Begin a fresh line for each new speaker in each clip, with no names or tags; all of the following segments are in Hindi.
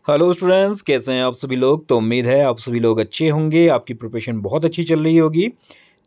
हेलो स्टूडेंट्स, कैसे हैं आप सभी लोग। तो उम्मीद है आप सभी लोग अच्छे होंगे, आपकी प्रिपरेशन बहुत अच्छी चल रही होगी।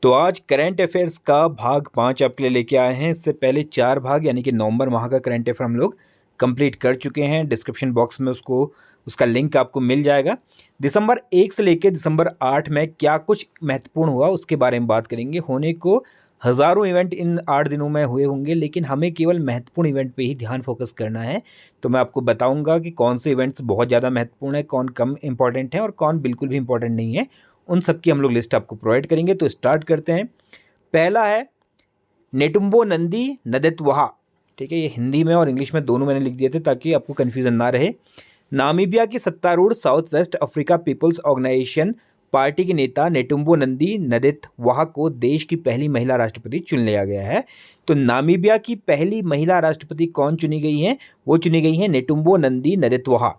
तो आज करंट अफेयर्स का भाग 5 आपके लिए लेके आए हैं। इससे पहले 4 भाग यानी कि नवंबर माह का करंट अफेयर हम लोग कंप्लीट कर चुके हैं। डिस्क्रिप्शन बॉक्स में उसका लिंक आपको मिल जाएगा। दिसंबर 1 से लेकर दिसंबर 8 में क्या कुछ महत्वपूर्ण हुआ उसके बारे में बात करेंगे। होने को हज़ारों इवेंट इन 8 दिनों में हुए होंगे, लेकिन हमें केवल महत्वपूर्ण इवेंट पे ही ध्यान फोकस करना है। तो मैं आपको बताऊंगा कि कौन से इवेंट्स बहुत ज़्यादा महत्वपूर्ण है, कौन कम इंपॉर्टेंट है और कौन बिल्कुल भी इंपॉर्टेंट नहीं है। उन सब की हम लोग लिस्ट आपको प्रोवाइड करेंगे। तो स्टार्ट करते हैं। पहला है नेटुम्बो नंदी नदेत्वहा। ठीक है, ये हिंदी में और इंग्लिश में दोनों मैंने लिख दिए थे ताकि आपको कन्फ्यूजन ना रहे। नामीबिया की सत्तारूढ़ South West Africa People's Organisation party के नेता नेटुम्बो नंदी नदेत्वहा को देश की पहली महिला राष्ट्रपति चुन लिया गया है। तो नामीबिया की पहली महिला राष्ट्रपति कौन चुनी गई हैं? वो चुनी गई हैं नेटुम्बो नंदी नदेत्वहा।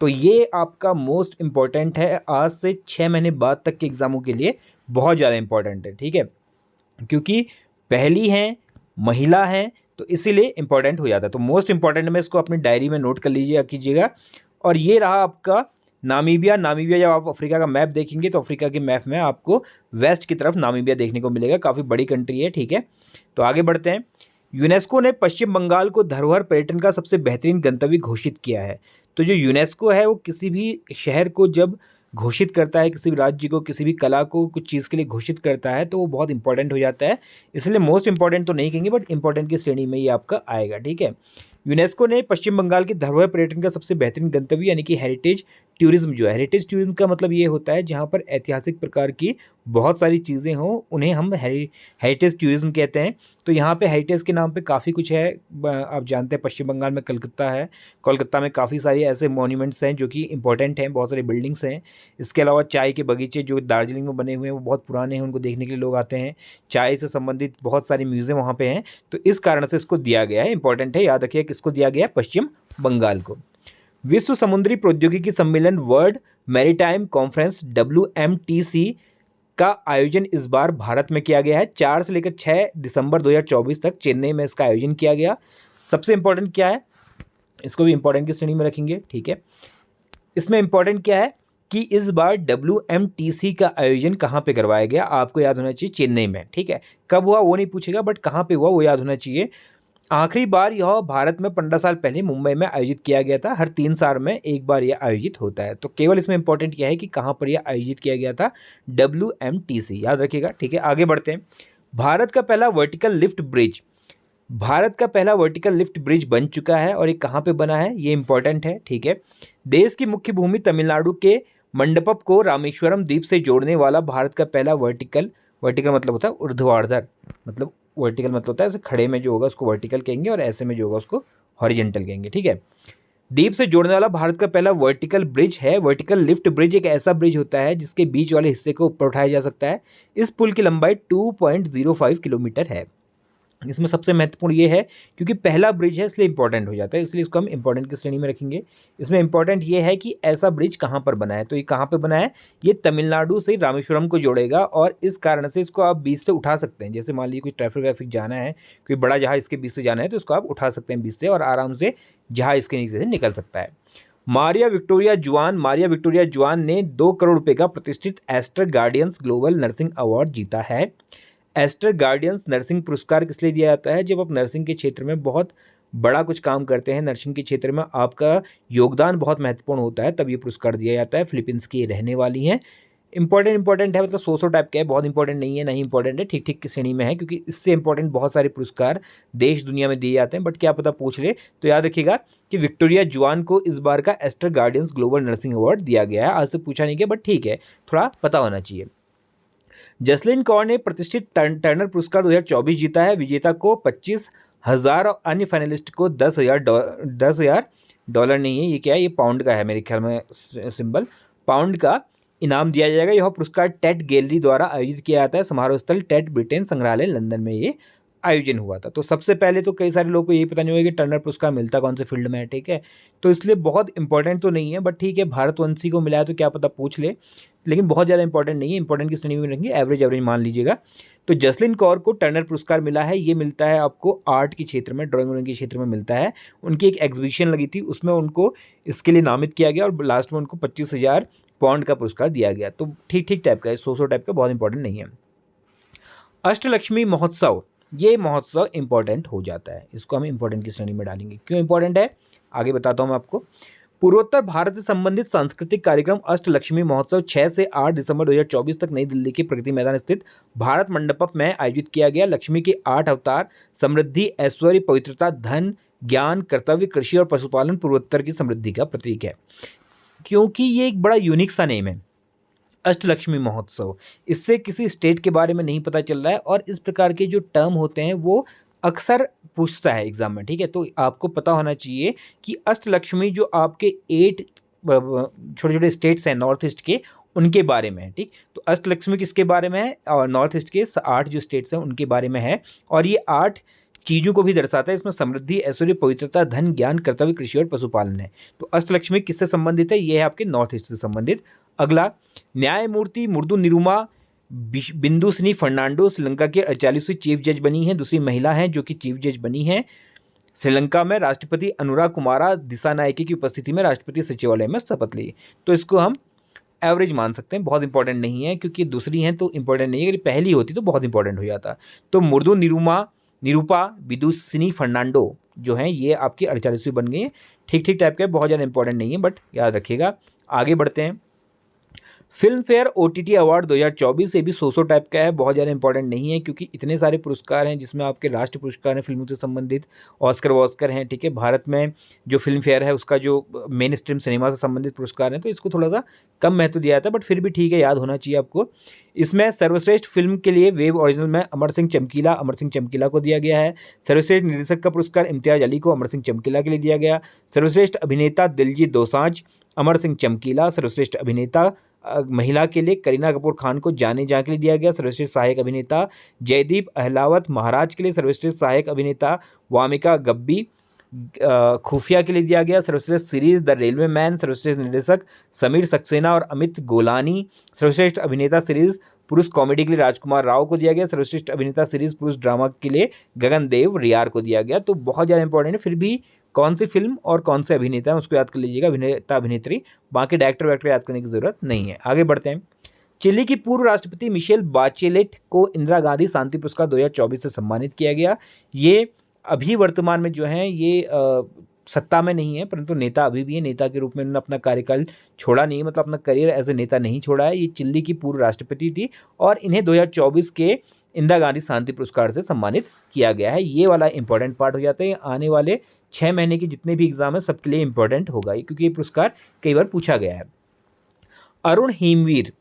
तो ये आपका मोस्ट इम्पॉर्टेंट है, आज से 6 महीने बाद तक के एग्जामों के लिए बहुत ज़्यादा इंपॉर्टेंट है। ठीक है, क्योंकि पहली हैं, महिला हैं, तो इसीलिए इंपॉर्टेंट हो जाता है। तो मोस्ट इंपॉर्टेंट में इसको अपनी डायरी में नोट कर लीजिएगा, कीजिएगा। और ये रहा आपका नामीबिया। नामीबिया जब आप अफ्रीका का मैप देखेंगे तो अफ्रीका के मैप में आपको वेस्ट की तरफ नामीबिया देखने को मिलेगा। काफ़ी बड़ी कंट्री है। ठीक है, तो आगे बढ़ते हैं। यूनेस्को ने पश्चिम बंगाल को धरोहर पर्यटन का सबसे बेहतरीन गंतव्य घोषित किया है। तो जो यूनेस्को है वो किसी भी शहर को जब घोषित करता है, किसी भी राज्य को, किसी भी कला को कुछ चीज़ के लिए घोषित करता है, तो वो बहुत इंपॉर्टेंट हो जाता है। इसलिए मोस्ट इंपॉर्टेंट तो नहीं कहेंगे, बट इंपॉर्टेंट की श्रेणी में ये आपका आएगा। ठीक है, यूनेस्को ने पश्चिम बंगाल की धरोहर पर्यटन का सबसे बेहतरीन गंतव्य यानी कि हेरिटेज टूरिज्म जो है, हेरिटेज टूरिज्म का मतलब ये होता है जहाँ पर ऐतिहासिक प्रकार की बहुत सारी चीज़ें हों, उन्हें हम हेरिटेज टूरिज्म कहते हैं। तो यहाँ पे हेरिटेज के नाम पे काफ़ी कुछ है। आप जानते हैं पश्चिम बंगाल में कलकत्ता है, कोलकाता में काफ़ी सारी ऐसे मॉन्यूमेंट्स हैं जो कि इंपॉर्टेंट हैं, बहुत सारी बिल्डिंग्स हैं। इसके अलावा चाय के बगीचे जो दार्जिलिंग में बने हुए हैं वो बहुत पुराने हैं, उनको देखने के लिए लोग आते हैं। चाय से संबंधित बहुत सारी म्यूजियम वहाँ पे हैं। तो इस कारण से इसको दिया गया है, इंपॉर्टेंट है, याद रखिए किसको दिया गया है, पश्चिम बंगाल को। विश्व समुद्री प्रौद्योगिकी सम्मेलन वर्ल्ड मैरीटाइम कॉन्फ्रेंस WMTC का आयोजन इस बार भारत में किया गया है। 4 से लेकर 6 दिसंबर 2024 तक चेन्नई में इसका आयोजन किया गया। सबसे इंपॉर्टेंट क्या है, इसको भी इंपॉर्टेंट की श्रेणी में रखेंगे। ठीक है, इसमें इंपॉर्टेंट क्या है कि इस बार WMTC का आयोजन कहाँ पे करवाया गया, आपको याद होना चाहिए, चेन्नई में। ठीक है, कब हुआ वो नहीं पूछेगा, बट कहाँ पे हुआ वो याद होना चाहिए। आखिरी बार यह भारत में 15 साल पहले मुंबई में आयोजित किया गया था। हर 3 साल में एक बार यह आयोजित होता है। तो केवल इसमें इंपॉर्टेंट क्या है कि कहाँ पर यह आयोजित किया गया था, WMTC, याद रखिएगा। ठीक है, आगे बढ़ते हैं। भारत का पहला वर्टिकल लिफ्ट ब्रिज, भारत का पहला वर्टिकल लिफ्ट ब्रिज बन चुका है और ये कहाँ पे बना है, ये इंपॉर्टेंट है। ठीक है, देश की मुख्य भूमि तमिलनाडु के मंडपम को रामेश्वरम द्वीप से जोड़ने वाला भारत का पहला वर्टिकल, वर्टिकल मतलब होता है ऊर्ध्वाधर, मतलब वर्टिकल मतलब होता है ऐसे खड़े में जो होगा उसको वर्टिकल कहेंगे और ऐसे में जो होगा उसको हॉरिजेंटल कहेंगे। ठीक है, द्वीप से जोड़ने वाला भारत का पहला वर्टिकल ब्रिज है। वर्टिकल लिफ्ट ब्रिज एक ऐसा ब्रिज होता है जिसके बीच वाले हिस्से को ऊपर उठाया जा सकता है। इस पुल की लंबाई 2.05 किलोमीटर है। इसमें सबसे महत्वपूर्ण ये है क्योंकि पहला ब्रिज है इसलिए इंपॉर्टेंट हो जाता है, इसलिए इसको हम इंपॉर्टेंट की श्रेणी में रखेंगे। इसमें इंपॉर्टेंट ये है कि ऐसा ब्रिज कहाँ पर बना है, तो ये कहाँ पर बना है, ये तमिलनाडु से रामेश्वरम को जोड़ेगा और इस कारण से इसको आप बीच से उठा सकते हैं। जैसे मान लीजिए कोई ट्रैफिक व्रैफिक जाना है, कोई बड़ा जहाज इसके बीच से जाना है, तो इसको आप उठा सकते हैं बीच से और आराम से जहाज इसके नीचे से निकल सकता है। मारिया विक्टोरिया जुआन ने 2 करोड़ रुपए का प्रतिष्ठित Aster Guardians global nursing award जीता है। एस्टर गार्डियंस नर्सिंग पुरस्कार किस लिए दिया जाता है, जब आप नर्सिंग के क्षेत्र में बहुत बड़ा कुछ काम करते हैं, नर्सिंग के क्षेत्र में आपका योगदान बहुत महत्वपूर्ण होता है, तब ये पुरस्कार दिया जाता है। फिलीपींस की रहने वाली हैं। इंपॉर्टेंट है, मतलब सौ टाइप का है, बहुत इंपॉर्टेंट नहीं है, नहीं इंपॉर्टेंट है, ठीक ठीक की श्रेणी में है, क्योंकि इससे इंपॉर्टेंट बहुत सारे पुरस्कार देश दुनिया में दिए जाते हैं, बट क्या पता पूछ ले। तो याद रखिएगा कि विक्टोरिया जुआन को इस बार का Aster Guardians global nursing award दिया गया है। आज से पूछा नहीं गया, बट ठीक है, थोड़ा पता होना चाहिए। जसलीन कौर ने प्रतिष्ठित टर्नर पुरस्कार 2024 जीता है। विजेता को 25,000 और अन्य फाइनलिस्ट को 10,000 डॉलर नहीं है, ये क्या है, ये पाउंड का है मेरे ख्याल में, सिंबल पाउंड का इनाम दिया जाएगा। यह पुरस्कार टेट गैलरी द्वारा आयोजित किया जाता है। समारोह स्थल टेट ब्रिटेन संग्रहालय लंदन में ये आयोजन हुआ था। तो सबसे पहले तो कई सारे लोगों को यही पता नहीं होगा कि टर्नर पुरस्कार मिलता कौन से फील्ड में है, ठीक है। तो इसलिए बहुत इंपॉर्टेंट तो नहीं है, बट ठीक है, भारतवंशी को मिला है तो क्या पता पूछ ले, लेकिन बहुत ज़्यादा इंपॉर्टेंट नहीं है। इंपॉर्टेंट की श्रेणी में रहेंगे, एवरेज एवरेज मान लीजिएगा। तो जसलीन कौर को टर्नर पुरस्कार मिला है। ये मिलता है आपको आर्ट के क्षेत्र में, ड्राइंग व्राइंग के क्षेत्र में मिलता है। उनकी एक एग्जीबिशन लगी थी, उसमें उनको इसके लिए नामित किया गया और लास्ट में उनको 25,000 पाउंड का पुरस्कार दिया गया। तो ठीक ठीक टाइप का है, 100 टाइप का, बहुत इंपॉर्टेंट नहीं है। अष्टलक्ष्मी महोत्सव, ये महोत्सव इंपॉर्टेंट हो जाता है, इसको हम इंपॉर्टेंट की श्रेणी में डालेंगे। क्यों इंपॉर्टेंट है आगे बताता हूँ मैं आपको। पूर्वोत्तर भारत से संबंधित सांस्कृतिक कार्यक्रम अष्टलक्ष्मी महोत्सव 6 से 8 दिसंबर 2024 तक नई दिल्ली के प्रगति मैदान स्थित भारत मंडपम में आयोजित किया गया। लक्ष्मी के 8 अवतार समृद्धि, ऐश्वर्य, पवित्रता, धन, ज्ञान, कर्तव्य, कृषि और पशुपालन पूर्वोत्तर की समृद्धि का प्रतीक है। क्योंकि ये एक बड़ा यूनिक सा नेम है अष्टलक्ष्मी महोत्सव, इससे किसी स्टेट के बारे में नहीं पता चल रहा है, और इस प्रकार के जो टर्म होते हैं वो अक्सर पूछता है एग्जाम में, ठीक है। तो आपको पता होना चाहिए कि अष्टलक्ष्मी जो आपके 8 छोटे छोटे स्टेट्स हैं नॉर्थ ईस्ट के, उनके बारे में है, ठीक। तो अष्टलक्ष्मी किसके बारे में है, और नॉर्थ ईस्ट के 8 जो स्टेट्स हैं उनके बारे में है, और ये 8 चीज़ों को भी दर्शाता है। इसमें समृद्धि, ऐश्वर्य, पवित्रता, धन, ज्ञान, कर्तव्य, कृषि और पशुपालन है। तो अष्टलक्ष्मी किससे संबंधित है, ये है आपके नॉर्थ ईस्ट से संबंधित। अगला, न्यायमूर्ति मुर्दू निरुमा बिंदुसनी फर्नांडो श्रीलंका के 48वीं चीफ जज बनी हैं, दूसरी महिला हैं जो कि चीफ जज बनी हैं श्रीलंका में। राष्ट्रपति अनुराग कुमारा दिसानायके की उपस्थिति में राष्ट्रपति सचिवालय में शपथ ली। तो इसको हम एवरेज मान सकते हैं, बहुत इंपॉर्टेंट नहीं है, क्योंकि दूसरी हैं तो इंपॉर्टेंट नहीं है, अगर पहली होती तो बहुत इंपॉर्टेंट हो जाता। तो मुर्दू निरूपा बिदुसिनी फर्नांडो जो हैं ये आपकी 48वीं बन गई है। ठीक ठीक टाइप का, बहुत ज़्यादा इंपॉर्टेंट नहीं है, बट याद रखिएगा। आगे बढ़ते हैं। फिल्म फेयर OTT अवार्ड 2024 से भी 100 टाइप का है, बहुत ज़्यादा इंपॉर्टेंट नहीं है, क्योंकि इतने सारे पुरस्कार हैं जिसमें आपके राष्ट्रीय पुरस्कार हैं फिल्मों से संबंधित, ऑस्कर वॉस्कर हैं, ठीक है। भारत में जो फिल्म फेयर है उसका जो मेन स्ट्रीम सिनेमा से संबंधित पुरस्कार हैं, तो इसको थोड़ा सा कम महत्व दिया जाता है, बट फिर भी ठीक है, याद होना चाहिए आपको। इसमें सर्वश्रेष्ठ फिल्म के लिए वेब ओरिजिनल में अमर सिंह चमकीला को दिया गया है। सर्वश्रेष्ठ निर्देशक का पुरस्कार इम्तियाज अली को अमर सिंह चमकीला के लिए दिया गया। सर्वश्रेष्ठ अभिनेता दिलजीत दोसांझ, अमर सिंह चमकीला। सर्वश्रेष्ठ अभिनेता महिला के लिए करीना कपूर खान को जाने जा के लिए दिया गया। सर्वश्रेष्ठ सहायक अभिनेता जयदीप अहलावत महाराज के लिए। सर्वश्रेष्ठ सहायक अभिनेता वामिका गब्बी खुफिया के लिए दिया गया। सर्वश्रेष्ठ सीरीज द रेलवे मैन। सर्वश्रेष्ठ निर्देशक समीर सक्सेना और अमित गोलानी। सर्वश्रेष्ठ अभिनेता सीरीज पुरुष कॉमेडी के लिए राजकुमार राव को दिया गया। सर्वश्रेष्ठ अभिनेता सीरीज पुरुष ड्रामा के लिए गगनदेव रियार को दिया गया। तो बहुत ज़्यादा इंपॉर्टेंट है, फिर भी कौन सी फिल्म और कौन से अभिनेता है उसको याद कर लीजिएगा, अभिनेता अभिनेत्री, बाकी डायरेक्टर वैक्टर याद करने की जरूरत नहीं है। आगे बढ़ते हैं। चिली की पूर्व राष्ट्रपति मिशेल बाचेलेट को इंदिरा गांधी शांति पुरस्कार 2024 से सम्मानित किया गया। ये अभी वर्तमान में जो है ये सत्ता में नहीं है, परंतु नेता अभी भी है। नेता के रूप में उन्होंने अपना कार्यकाल छोड़ा नहीं, मतलब अपना करियर एज ए नेता नहीं छोड़ा है। ये चिल्ली की पूर्व राष्ट्रपति थी और इन्हें 2024 के इंदिरा गांधी शांति पुरस्कार से सम्मानित किया गया है। ये वाला इंपॉर्टेंट पार्ट हो जाता है। आने वाले 6 महीने के जितने भी एग्जाम है सबके लिए इंपॉर्टेंट होगा ये, क्योंकि ये पुरस्कार कई बार पूछा गया है। अरुण हिमवीर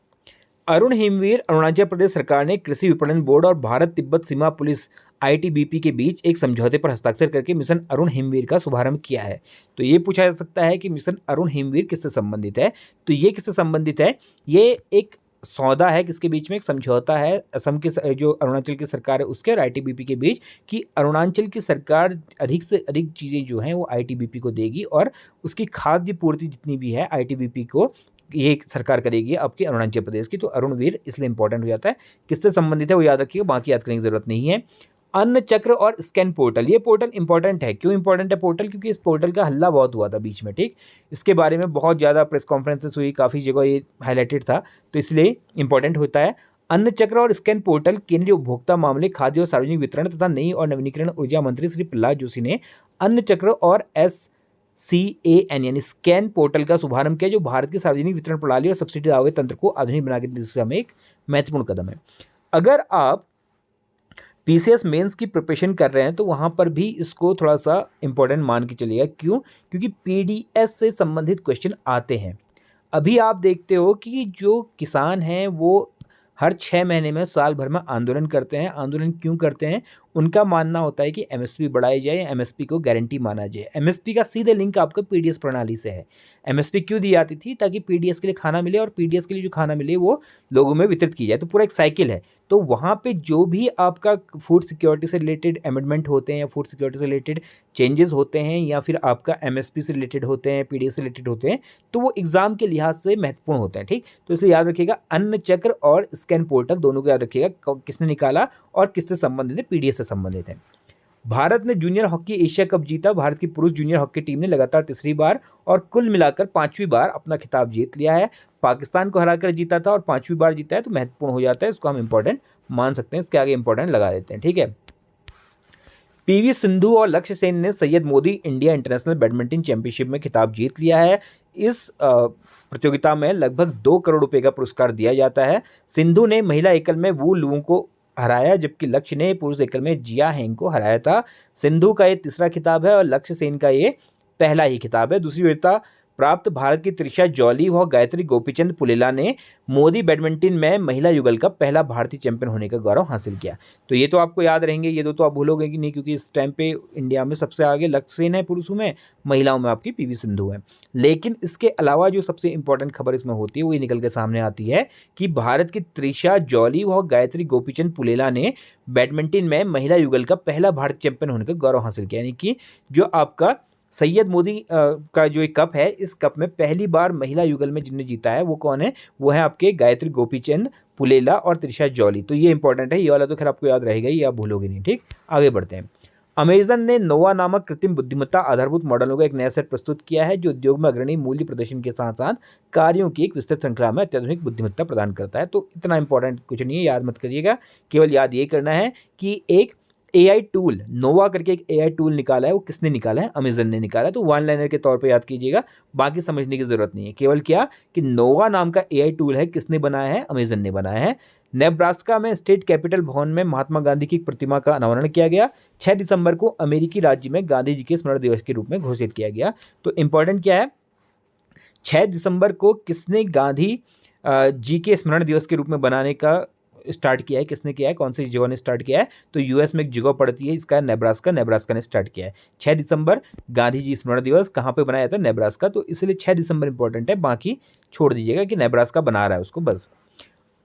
अरुणाचल प्रदेश सरकार ने कृषि विपणन बोर्ड और भारत तिब्बत सीमा पुलिस ITBP के बीच एक समझौते पर हस्ताक्षर करके मिशन अरुण हिमवीर का शुभारंभ किया है। तो ये पूछा जा सकता है कि मिशन अरुण हिमवीर किससे संबंधित है। तो ये किससे संबंधित है, ये एक सौदा है, किसके बीच में, एक समझौता है असम के जो अरुणाचल की सरकार है उसके और ITBP के बीच, कि अरुणाचल की सरकार अधिक से अधिक चीज़ें जो हैं वो ITBP को देगी और उसकी खाद्य पूर्ति जितनी भी है ITBP को ये सरकार करेगी आपके अरुणाचल प्रदेश की। तो अरुणवीर इसलिए इंपॉर्टेंट हो जाता है। किससे संबंधित है वो याद रखिएगा, बाकी याद करने की जरूरत नहीं है। अन्न चक्र और स्कैन पोर्टल, ये पोर्टल इंपॉर्टेंट है। क्यों इंपॉर्टेंट है पोर्टल, क्योंकि इस पोर्टल का हल्ला बहुत हुआ था बीच में, ठीक। इसके बारे में बहुत ज़्यादा प्रेस कॉन्फ्रेंसेस हुई, काफ़ी जगह ये हाईलाइटेड था, तो इसलिए इंपॉर्टेंट होता है। अन्न चक्र और स्कैन पोर्टल केंद्रीय उपभोक्ता मामले, खाद्य और सार्वजनिक वितरण तथा नई और नवीनीकरण ऊर्जा मंत्री श्री प्रहलाद जोशी ने अन्न चक्र और SCAN यानी स्कैन पोर्टल का शुभारंभ किया, जो भारत की सार्वजनिक वितरण प्रणाली और सब्सिडी दावे तंत्र को आधुनिक बनाने की दिशा में एक महत्वपूर्ण कदम है। अगर आप PCS मेंस की प्रिपरेशन कर रहे हैं तो वहाँ पर भी इसको थोड़ा सा इंपॉर्टेंट मान के चलिएगा। क्यों, क्योंकि PDS से संबंधित क्वेश्चन आते हैं। अभी आप देखते हो कि जो किसान हैं वो हर 6 महीने में साल भर में आंदोलन करते हैं। आंदोलन क्यों करते हैं, उनका मानना होता है कि एमएसपी बढ़ाई जाए, एमएसपी को गारंटी माना जाए। एमएसपी का सीधे लिंक आपका पीडीएस प्रणाली से है। एमएसपी क्यों दी जाती थी? ताकि पीडीएस के लिए खाना मिले, और पीडीएस के लिए जो खाना मिले वो लोगों में वितरित की जाए। तो पूरा एक साइकिल है। तो वहाँ पे जो भी आपका फूड सिक्योरिटी से रिलेटेड अमेंडमेंट होते हैं, या फूड सिक्योरिटी से रिलेटेड चेंजेस होते हैं, या फिर आपका एमएसपी से रिलेटेड होते हैं, पीडीएस से रिलेटेड होते हैं, तो वो एग्जाम के लिहाज से महत्वपूर्ण होते हैं। ठीक, तो इसलिए याद रखिएगा, अन्न चक्र और स्कैन पोर्टल दोनों को याद रखिएगा, किसने निकाला और किससे संबंधित है? पीडीएस से संबंधित है। भारत ने जूनियर हॉकी एशिया कप जीता। भारत की पुरुष जूनियर हॉकी टीम ने लगातार तीसरी बार और कुल मिलाकर 5वीं बार अपना खिताब जीत लिया है। पाकिस्तान को हराकर जीता था और 5वीं बार जीता है, तो महत्वपूर्ण हो जाता है, इसको हम इंपॉर्टेंट मान सकते हैं। इसके आगे इंपॉर्टेंट लगा देते हैं। ठीक है, पीवी सिंधु और लक्ष्य सेन ने Syed Modi India international badminton championship में खिताब जीत लिया है। इस प्रतियोगिता में लगभग 2 करोड़ रुपए का पुरस्कार दिया जाता है। सिंधु ने महिला एकल में वू लुओं को हराया, जबकि लक्ष्य ने पुरुष एकल में जिया हेंग को हराया था। सिंधु का ये तीसरा खिताब है और लक्ष्य सेन का ये पहला ही खिताब है। दूसरी वरीयता प्राप्त भारत की त्रिशा जॉली व गायत्री गोपीचंद पुलेला ने मोदी बैडमिंटन में महिला युगल का पहला भारतीय चैंपियन होने का गौरव हासिल किया। तो ये तो आपको याद रहेंगे, ये दो तो आप भूलोगे कि नहीं, क्योंकि इस टाइम पे इंडिया में सबसे आगे लक्ष्य सेन है पुरुषों में, महिलाओं में आपकी पीवी सिंधु है। लेकिन इसके अलावा जो सबसे इंपॉर्टेंट खबर इसमें होती है वो ये निकल के सामने आती है कि भारत की त्रिशा जॉली व गायत्री गोपीचंद पुलेला ने बैडमिंटन में महिला युगल का पहला भारतीय चैंपियन होने का गौरव हासिल किया। यानी कि जो आपका सैयद मोदी का जो एक कप है, इस कप में पहली बार महिला युगल में जिन्होंने जीता है वो कौन है? वो है आपके गायत्री गोपीचंद पुलेला और त्रिशा जॉली। तो ये इंपॉर्टेंट है, ये वाला तो खैर आपको याद रहेगा ही, आप भूलोगे नहीं। ठीक, आगे बढ़ते हैं। अमेजन ने नोवा नामक कृत्रिम बुद्धिमत्ता आधारभूत मॉडलों का एक नया सेट प्रस्तुत किया है, जो उद्योग में अग्रणी मूल्य प्रदर्शन के साथ साथ कार्यों की एक विस्तृत श्रृंखला में अत्याधुनिक बुद्धिमत्ता प्रदान करता है। तो इतना इंपॉर्टेंट कुछ नहीं है, याद मत करिएगा, केवल याद ये करना है कि एक एआई टूल नोवा करके एक एआई टूल निकाला है, वो किसने निकाला है? अमेजन ने निकाला है। तो वन लाइनर के तौर पे याद कीजिएगा, बाकी समझने की जरूरत नहीं है। केवल क्या कि नोवा नाम का एआई टूल है, किसने बनाया है? अमेजन ने बनाया है। नेब्रास्का में स्टेट कैपिटल भवन में महात्मा गांधी की प्रतिमा का अनावरण किया गया। 6 दिसंबर को अमेरिकी राज्य में गांधी जी के स्मरण दिवस के रूप में घोषित किया गया। तो इंपॉर्टेंट क्या है? 6 दिसंबर को किसने गांधी जी के स्मरण दिवस के रूप में बनाने का स्टार्ट किया है? किसने किया है? कौन सी जगह ने स्टार्ट किया है? तो यूएस में एक जगह पड़ती है, इसका नेब्रास्का, नेब्रास्का ने स्टार्ट किया है। 6 दिसंबर गांधी जी स्मरण दिवस कहाँ पे बनाया था? नेब्रास्का। तो इसलिए 6 दिसंबर इंपॉर्टेंट है, बाकी छोड़ दीजिएगा कि नेब्रास्का बना रहा है उसको बस।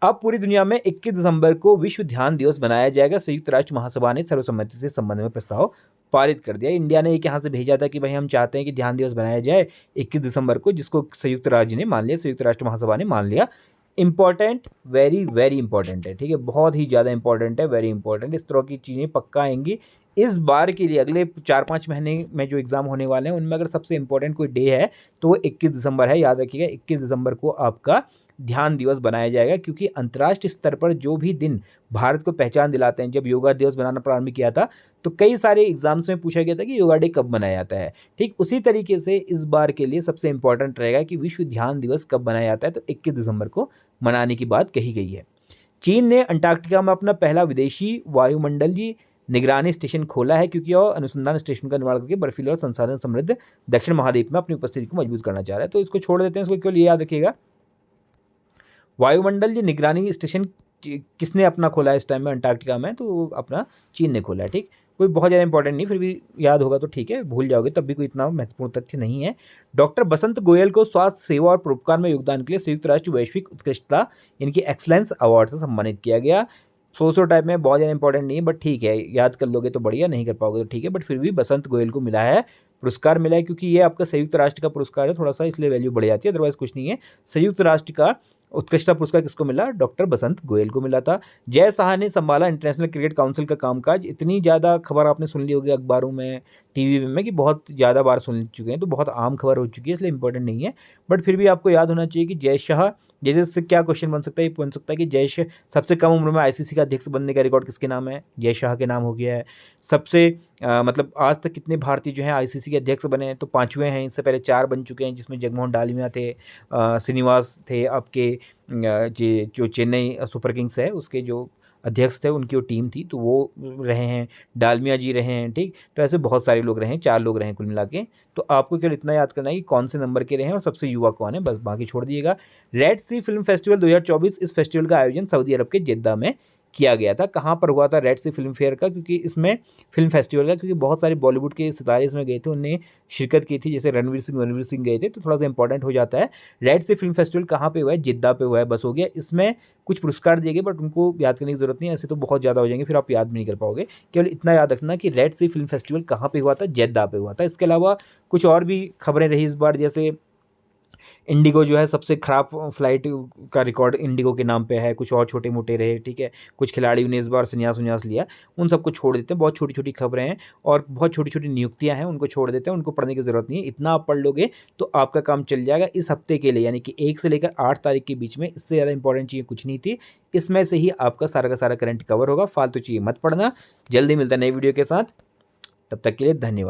अब पूरी दुनिया में 21 दिसंबर को विश्व ध्यान दिवस मनाया जाएगा। संयुक्त राष्ट्र महासभा ने सर्वसम्मति से संबंध में प्रस्ताव पारित कर दिया। इंडिया ने एक यहाँ से भेजा था कि भाई हम चाहते हैं कि ध्यान दिवस बनाया जाए 21 दिसंबर को, जिसको संयुक्त राज्य ने मान लिया, संयुक्त राष्ट्र महासभा ने मान लिया। इंपॉर्टेंट, वेरी वेरी इंपॉर्टेंट है। ठीक है, बहुत ही ज़्यादा इंपॉर्टेंट है, वेरी इंपॉर्टेंट। इस तरह की चीज़ें पक्का आएंगी इस बार के लिए। अगले 4-5 महीने में जो एग्ज़ाम होने वाले हैं उनमें अगर सबसे इंपॉर्टेंट कोई डे है तो वो 21 दिसंबर है। याद रखिएगा, 21 दिसंबर को आपका ध्यान दिवस बनाया जाएगा, क्योंकि अंतर्राष्ट्रीय स्तर पर जो भी दिन भारत को पहचान दिलाते हैं, जब योगा दिवस बनाना प्रारंभ किया था तो कई सारे एग्जाम्स में पूछा गया था कि योगा डे कब मनाया जाता है। ठीक उसी तरीके से इस बार के लिए सबसे इंपॉर्टेंट रहेगा कि विश्व ध्यान दिवस कब मनाया जाता है, तो 21 दिसंबर को मनाने की बात कही गई है। चीन ने अंटार्कटिका में अपना पहला विदेशी वायुमंडलीय निगरानी स्टेशन खोला है, क्योंकि वह अनुसंधान स्टेशन का निर्माण करके बर्फीले और संसाधन समृद्ध दक्षिण महाद्वीप में अपनी उपस्थिति को मजबूत करना चाह रहा है। तो इसको छोड़ देते हैं, इसको केवल याद रखिएगा, वायुमंडलीय निगरानी स्टेशन किसने अपना खोला है इस टाइम में अंटार्कटिका में? तो अपना चीन ने खोला है। ठीक, कोई बहुत ज़्यादा इंपॉर्टेंट नहीं, फिर भी याद होगा तो ठीक है, भूल जाओगे तब भी कोई इतना महत्वपूर्ण तथ्य नहीं है। डॉक्टर बसंत गोयल को स्वास्थ्य सेवा और परोपकार में योगदान के लिए संयुक्त राष्ट्र वैश्विक उत्कृष्टता इनकी एक्सलेंस अवार्ड से सम्मानित किया गया। सो टाइप में बहुत ज़्यादा इंपॉर्टेंट नहीं है, बट ठीक है, याद कर लोगे तो बढ़िया, नहीं कर पाओगे तो ठीक है, बट फिर भी बसंत गोयल को मिला है, पुरस्कार मिला है, क्योंकि ये आपका संयुक्त राष्ट्र का पुरस्कार है, थोड़ा सा इसलिए वैल्यू बढ़ जाती है, अदरवाइज कुछ नहीं है। संयुक्त राष्ट्र का उत्कृष्टता पुरस्कार किसको मिला? डॉक्टर बसंत गोयल को मिला था। जय शाह ने संभाला इंटरनेशनल क्रिकेट काउंसिल का कामकाज। इतनी ज़्यादा खबर आपने सुन ली होगी अखबारों में, टीवी में, कि बहुत ज़्यादा बार सुन चुके हैं, तो बहुत आम खबर हो चुकी है, इसलिए इंपॉर्टेंट नहीं है, बट फिर भी आपको याद होना चाहिए कि जय शाह, जैसे इससे क्या क्वेश्चन बन सकता है? ये बन सकता है कि जय शाह सबसे कम उम्र में आईसीसी का अध्यक्ष बनने का रिकॉर्ड किसके नाम है? जय शाह के नाम हो गया है। सबसे मतलब आज तक कितने भारतीय जो हैं आईसीसी के अध्यक्ष बने हैं? तो 5वें हैं, इससे पहले 4 बन चुके हैं, जिसमें जगमोहन डालमिया थे, श्रीनिवास थे आपके, जो चेन्नई सुपर किंग्स है उसके जो अध्यक्ष थे, उनकी वो टीम थी, तो वो रहे हैं, डालमिया जी रहे हैं। ठीक, तो ऐसे बहुत सारे लोग रहे हैं, 4 लोग रहे हैं कुल मिला के। तो आपको केवल इतना याद करना है कि कौन से नंबर के रहे हैं और सबसे युवा कौन है, बस बाकी छोड़ दिएगा। रेड सी फिल्म फेस्टिवल 2024, इस फेस्टिवल का आयोजन सऊदी अरब के जेद्दा में किया गया था। कहाँ पर हुआ था रेड सी फिल्म फेयर का, क्योंकि इसमें फिल्म फेस्टिवल का, क्योंकि बहुत सारे बॉलीवुड के सितारे इसमें गए थे, उन्होंने शिरकत की थी, जैसे रणवीर सिंह गए थे, तो थोड़ा सा इंपॉर्टेंट हो जाता है। रेड सी फिल्म फेस्टिवल कहाँ पे हुआ है? जिद्दा पे हुआ है, बस हो गया। इसमें कुछ पुरस्कार दिए गए, बट उनको याद करने की जरूरत नहीं है, ऐसे तो बहुत ज़्यादा हो जाएंगे, फिर आप याद भी नहीं कर पाओगे। केवल इतना याद रखना कि रेड सी फिल्म फेस्टिवल कहाँ पे हुआ था? जिद्दा पे हुआ था। इसके अलावा कुछ और भी खबरें रही इस बार, जैसे इंडिगो जो है सबसे खराब फ्लाइट का रिकॉर्ड इंडिगो के नाम पे है, कुछ और छोटे मोटे रहे, ठीक है। कुछ खिलाड़ियों ने इस बार संन्यास उन्यास लिया, उन सबको छोड़ देते हैं। बहुत छोटी छोटी खबरें हैं और बहुत छोटी छोटी नियुक्तियां हैं, उनको छोड़ देते हैं, उनको पढ़ने की ज़रूरत नहीं है। इतना आप पढ़ लोगे तो आपका काम चल जाएगा इस हफ्ते के लिए, यानी कि 1 से लेकर 8 तारीख के बीच में। इससे ज़्यादा इंपॉर्टेंट चीज़ कुछ नहीं थी, इसमें से ही आपका सारा का सारा करंट कवर होगा। फालतू चीज़ मत पढ़ना। जल्दी मिलता है नई वीडियो के साथ, तब तक के लिए धन्यवाद।